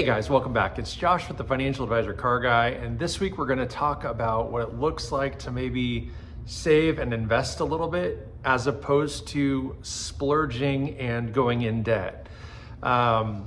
Hey guys, welcome back. It's Josh with the Financial Advisor Car Guy, and this week we're going to talk about what it looks like to maybe save and invest a little bit as opposed to splurging and going in debt. I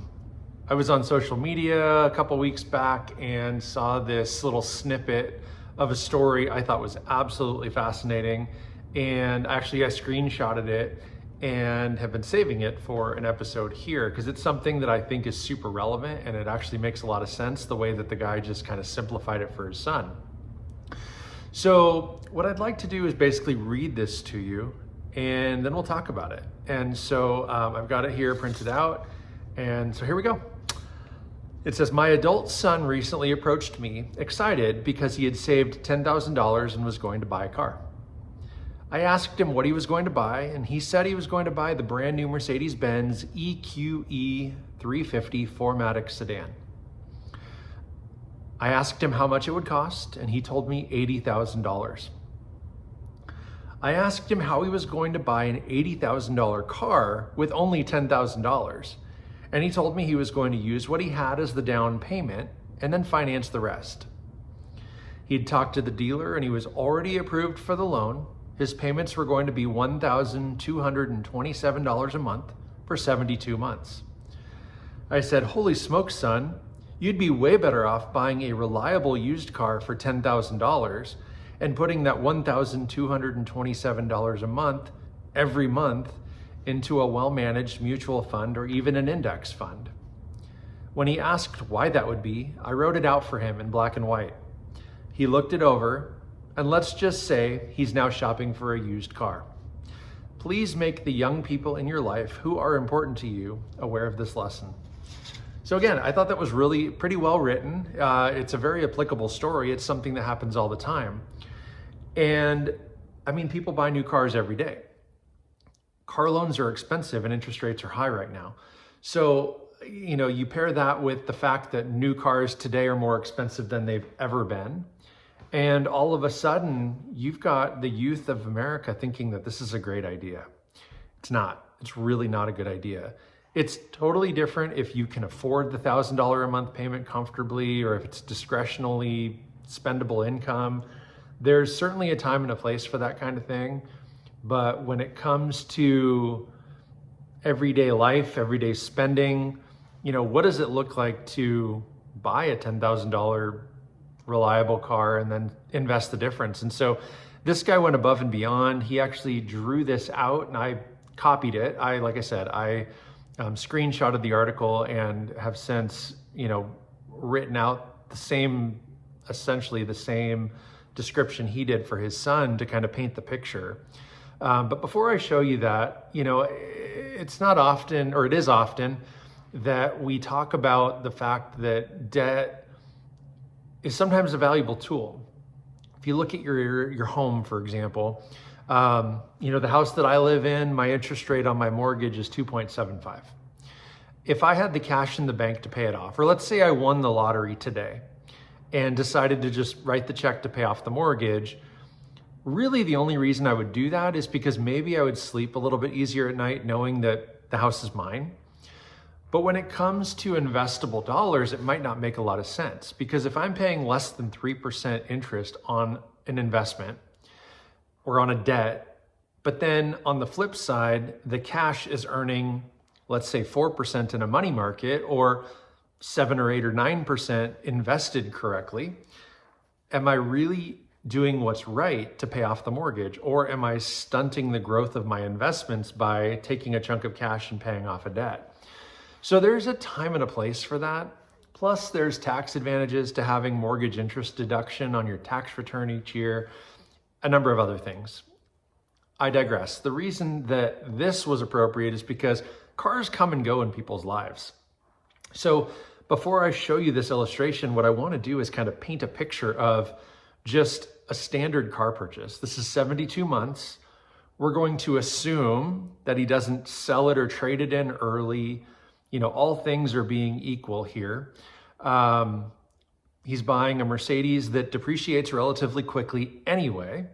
was on social media a couple weeks back and saw this little snippet of a story I thought was absolutely fascinating, and actually I screenshotted it and have been saving it for an episode here because it's something that I think is super relevant, and it actually makes a lot of sense the way that the guy just kind of simplified it for his son. So what I'd like to do is basically read this to you and then we'll talk about it. And so I've got it here printed out, and so here we go. It says, my adult son recently approached me excited because he had saved $10,000 and was going to buy a car. I asked him what he was going to buy, and he said he was going to buy the brand new Mercedes-Benz EQE 350 4MATIC sedan. I asked him how much it would cost, and he told me $80,000. I asked him how he was going to buy an $80,000 car with only $10,000, and he told me he was going to use what he had as the down payment and then finance the rest. He'd talked to the dealer and he was already approved for the loan. His payments were going to be $1,227 a month for 72 months. I said, holy smokes, son, you'd be way better off buying a reliable used car for $10,000 and putting that $1,227 a month every month into a well-managed mutual fund or even an index fund. When he asked why that would be, I wrote it out for him in black and white. He looked it over, and let's just say he's now shopping for a used car. Please make the young people in your life who are important to you aware of this lesson. So again, I thought that was really pretty well written. It's a very applicable story. It's something that happens all the time. And I mean, people buy new cars every day. Car loans are expensive and interest rates are high right now. So, you pair that with the fact that new cars today are more expensive than they've ever been. And all of a sudden, you've got the youth of America thinking that this is a great idea. It's not. It's really not a good idea. It's totally different if you can afford the $1,000 a month payment comfortably, or if it's discretionally spendable income. There's certainly a time and a place for that kind of thing. But when it comes to everyday life, everyday spending, what does it look like to buy a $10,000 reliable car and then invest the difference? And so this guy went above and beyond. He actually drew this out and I copied it. Like I said, I screenshotted the article and have since, written out essentially the same description he did for his son to kind of paint the picture. But before I show you that, it's not often, or it is often, that we talk about the fact that debt is sometimes a valuable tool. If you look at your home, for example, the house that I live in, my interest rate on my mortgage is 2.75. If I had the cash in the bank to pay it off, or let's say I won the lottery today and decided to just write the check to pay off the mortgage, really the only reason I would do that is because maybe I would sleep a little bit easier at night knowing that the house is mine. But when it comes to investable dollars, it might not make a lot of sense, because if I'm paying less than 3% interest on an investment or on a debt, but then on the flip side, the cash is earning, let's say 4% in a money market, or 7 or 8 or 9% invested correctly, am I really doing what's right to pay off the mortgage? Or am I stunting the growth of my investments by taking a chunk of cash and paying off a debt? So there's a time and a place for that. Plus there's tax advantages to having mortgage interest deduction on your tax return each year, a number of other things. I digress. The reason that this was appropriate is because cars come and go in people's lives. So before I show you this illustration, what I want to do is kind of paint a picture of just a standard car purchase. This is 72 months. We're going to assume that he doesn't sell it or trade it in early. All things are being equal here. He's buying a Mercedes that depreciates relatively quickly anyway.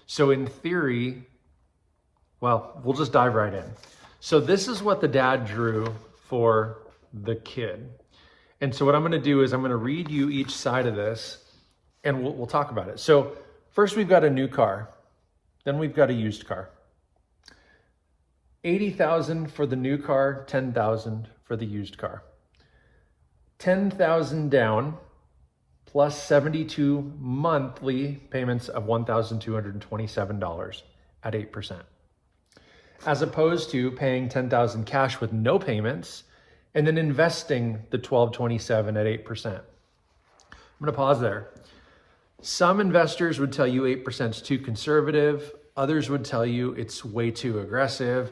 So in theory, we'll just dive right in. So this is what the dad drew for the kid. And so what I'm going to do is I'm going to read you each side of this, and we'll talk about it. So first we've got a new car. Then we've got a used car. $80,000 for the new car, $10,000 for the used car. $10,000 down plus 72 monthly payments of $1,227 at 8%. As opposed to paying $10,000 cash with no payments and then investing the $1,227 at 8%. I'm going to pause there. Some investors would tell you 8% is too conservative. Others would tell you it's way too aggressive.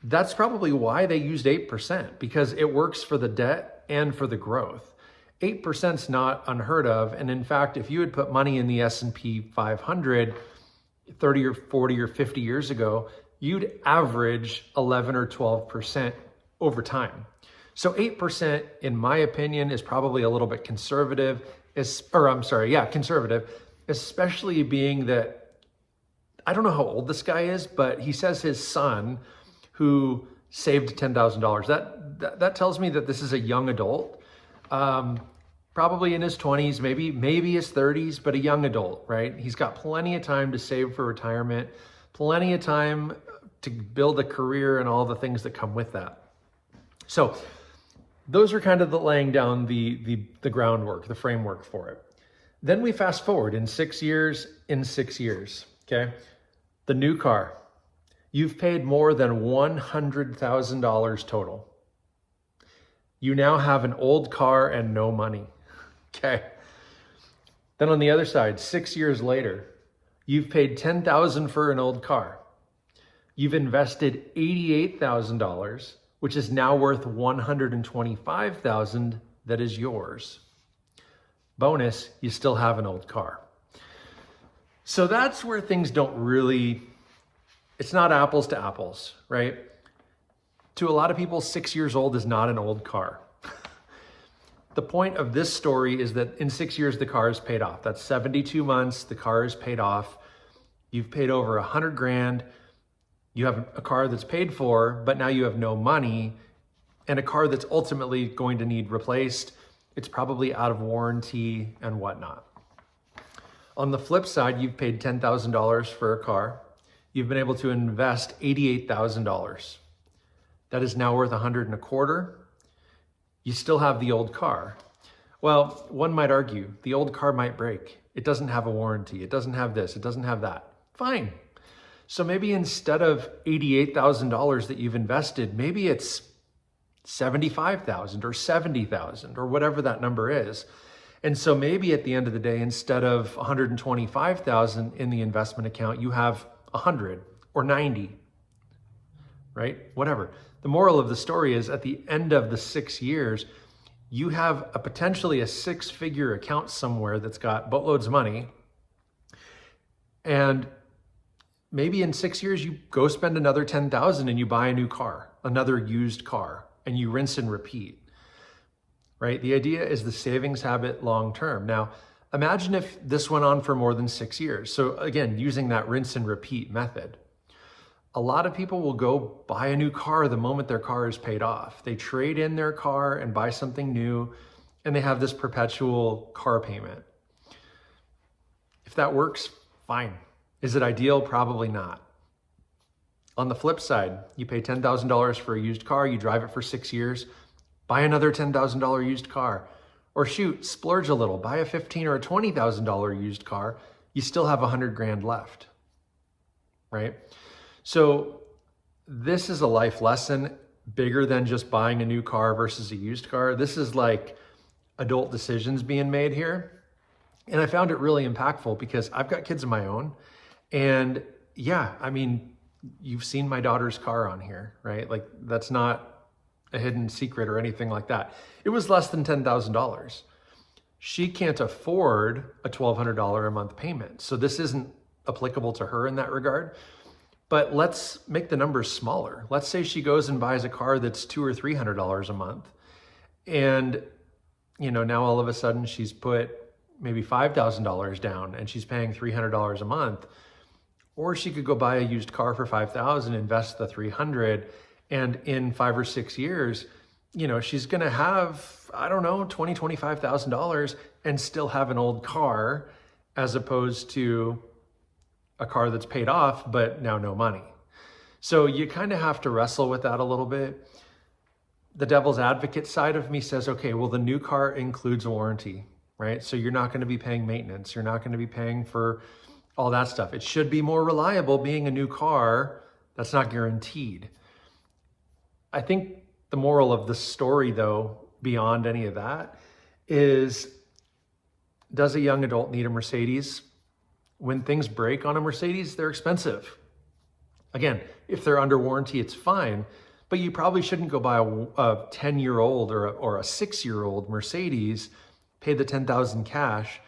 That's probably why they used 8%, because it works for the debt and for the growth. 8% is not unheard of. And in fact, if you had put money in the S&P 500 30 or 40 or 50 years ago, you'd average 11 or 12% over time. So 8%, in my opinion, is probably a little bit conservative, conservative, especially being that, I don't know how old this guy is, but he says his son who saved $10,000. That tells me that this is a young adult, probably in his 20s, maybe his 30s, but a young adult, right? He's got plenty of time to save for retirement, plenty of time to build a career and all the things that come with that. So those are kind of the laying down the groundwork, the framework for it. Then we fast forward in 6 years, okay? The new car, you've paid more than $100,000 total. You now have an old car and no money, okay? Then on the other side, 6 years later, you've paid $10,000 for an old car. You've invested $88,000, which is now worth $125,000 that is yours. Bonus, you still have an old car. So that's where things don't really, it's not apples to apples, right? To a lot of people, 6 years old is not an old car. The point of this story is that in 6 years, the car is paid off. That's 72 months, the car is paid off. You've paid over $100,000. You have a car that's paid for, but now you have no money, and a car that's ultimately going to need replaced. It's probably out of warranty and whatnot. On the flip side, you've paid $10,000 for a car. You've been able to invest $88,000. That is now worth $125,000. You still have the old car. Well, one might argue the old car might break. It doesn't have a warranty. It doesn't have this. It doesn't have that. Fine. So maybe instead of $88,000 that you've invested, maybe it's $75,000 or $70,000 or whatever that number is. And so maybe at the end of the day, instead of $125,000 in the investment account, you have 100 or 90, right? Whatever. The moral of the story is at the end of the 6 years, you have potentially a six-figure account somewhere that's got boatloads of money. And maybe in 6 years, you go spend another $10,000 and you buy a new car, another used car, and you rinse and repeat, right? The idea is the savings habit long-term. Now, imagine if this went on for more than 6 years. So again, using that rinse and repeat method, a lot of people will go buy a new car the moment their car is paid off. They trade in their car and buy something new, and they have this perpetual car payment. If that works, fine. Is it ideal? Probably not. On the flip side, you pay $10,000 for a used car, you drive it for 6 years, buy another $10,000 used car. Or shoot, splurge a little, buy a $15,000 or a $20,000 used car, you still have $100,000 left, right? So this is a life lesson bigger than just buying a new car versus a used car. This is like adult decisions being made here. And I found it really impactful because I've got kids of my own. And yeah, I mean, you've seen my daughter's car on here, right? Like that's not a hidden secret or anything like that. It was less than $10,000. She can't afford a $1,200 a month payment. So this isn't applicable to her in that regard. But let's make the numbers smaller. Let's say she goes and buys a car that's $200 or $300 a month. And, you know, now all of a sudden she's put maybe $5,000 down and she's paying $300 a month. Or she could go buy a used car for $5,000, invest the $300, and in 5 or 6 years, she's going to have, I don't know, $20,000, $25,000 and still have an old car, as opposed to a car that's paid off, but now no money. So you kind of have to wrestle with that a little bit. The devil's advocate side of me says, okay, well, the new car includes a warranty, right? So you're not going to be paying maintenance. You're not going to be paying for all that stuff. It should be more reliable being a new car. That's not guaranteed. I think the moral of the story, though, beyond any of that, is, does a young adult need a Mercedes? When things break on a Mercedes, they're expensive. Again, if they're under warranty, it's fine, but you probably shouldn't go buy a 10-year-old or a 6-year-old Mercedes, pay the $10,000 cash.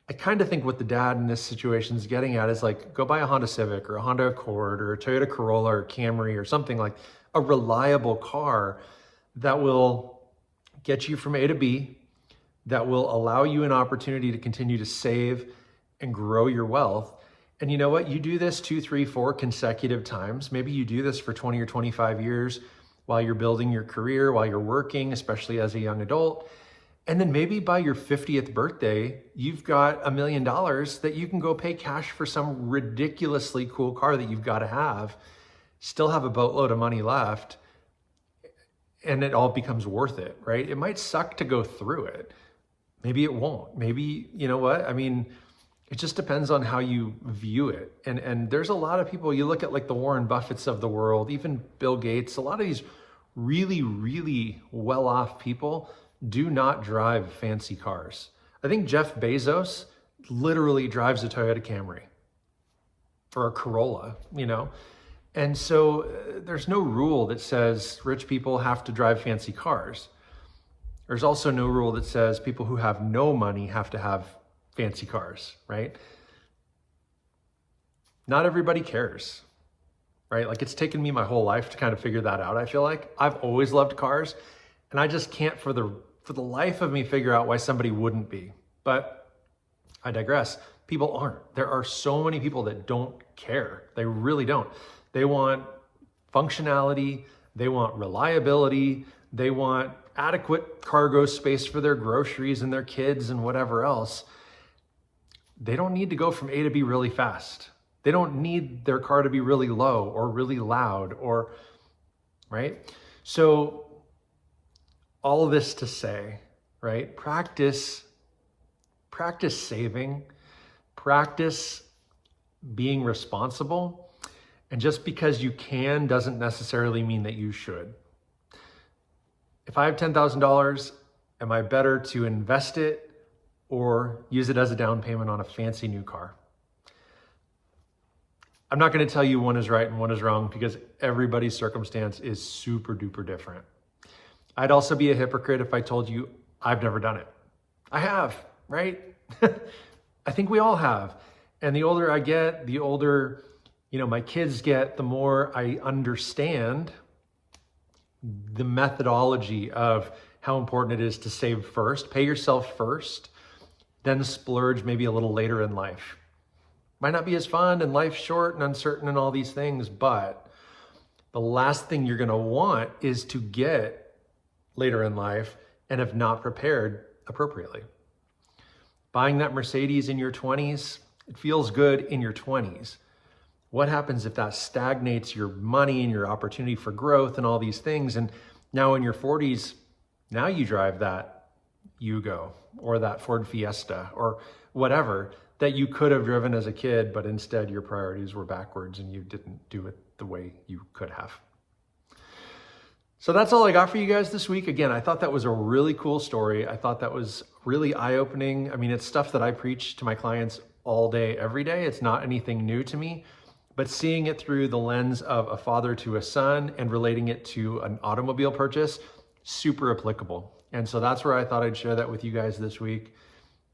I kind of think what the dad in this situation is getting at is like, go buy a Honda Civic or a Honda Accord or a Toyota Corolla or Camry or something, like a reliable car that will get you from A to B, that will allow you an opportunity to continue to save and grow your wealth. And you know what? You do this 2, 3, 4 consecutive times. Maybe you do this for 20 or 25 years while you're building your career, while you're working, especially as a young adult. And then maybe by your 50th birthday, you've got $1 million that you can go pay cash for some ridiculously cool car that you've got to have, still have a boatload of money left, and it all becomes worth it, right? It might suck to go through it. Maybe it won't. Maybe, you know what? I mean, it just depends on how you view it. And there's a lot of people, you look at like the Warren Buffetts of the world, even Bill Gates, a lot of these really, really well-off people do not drive fancy cars. I think Jeff Bezos literally drives a Toyota Camry or a Corolla, And so there's no rule that says rich people have to drive fancy cars. There's also no rule that says people who have no money have to have fancy cars, right? Not everybody cares, right? Like, it's taken me my whole life to kind of figure that out. I feel like I've always loved cars, and I just can't for the life of me figure out why somebody wouldn't be. But I digress. People aren't. There are so many people that don't care. They really don't. They want functionality, they want reliability, they want adequate cargo space for their groceries and their kids and whatever else. They don't need to go from A to B really fast. They don't need their car to be really low or really loud, or, right? So all of this to say, right? Practice saving, practice being responsible. And just because you can doesn't necessarily mean that you should. If I have $10,000, am I better to invest it or use it as a down payment on a fancy new car? I'm not going to tell you one is right and one is wrong, because everybody's circumstance is super duper different. I'd also be a hypocrite if I told you I've never done it. I have, right? I think we all have. And the older I get, the older, my kids get, the more I understand the methodology of how important it is to save first, pay yourself first, then splurge maybe a little later in life. Might not be as fun, and life's short and uncertain and all these things, but the last thing you're gonna want is to get later in life and have not prepared appropriately. Buying that Mercedes in your 20s, it feels good in your 20s. What happens if that stagnates your money and your opportunity for growth and all these things? And now in your 40s, now you drive that Yugo or that Ford Fiesta or whatever that you could have driven as a kid, but instead your priorities were backwards and you didn't do it the way you could have. So that's all I got for you guys this week. Again, I thought that was a really cool story. I thought that was really eye-opening. I mean, it's stuff that I preach to my clients all day, every day. It's not anything new to me. But seeing it through the lens of a father to a son and relating it to an automobile purchase, super applicable. And so that's where I thought I'd share that with you guys this week.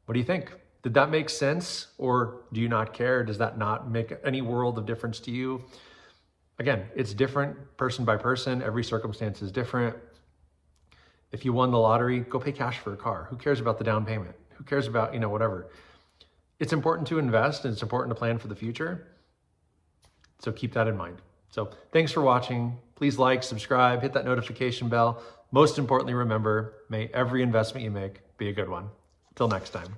What do you think? Did that make sense? Or do you not care? Does that not make any world of difference to you? Again, it's different person by person. Every circumstance is different. If you won the lottery, go pay cash for a car. Who cares about the down payment? Who cares about, whatever? It's important to invest and it's important to plan for the future. So keep that in mind. So thanks for watching. Please like, subscribe, hit that notification bell. Most importantly, remember, may every investment you make be a good one. Till next time.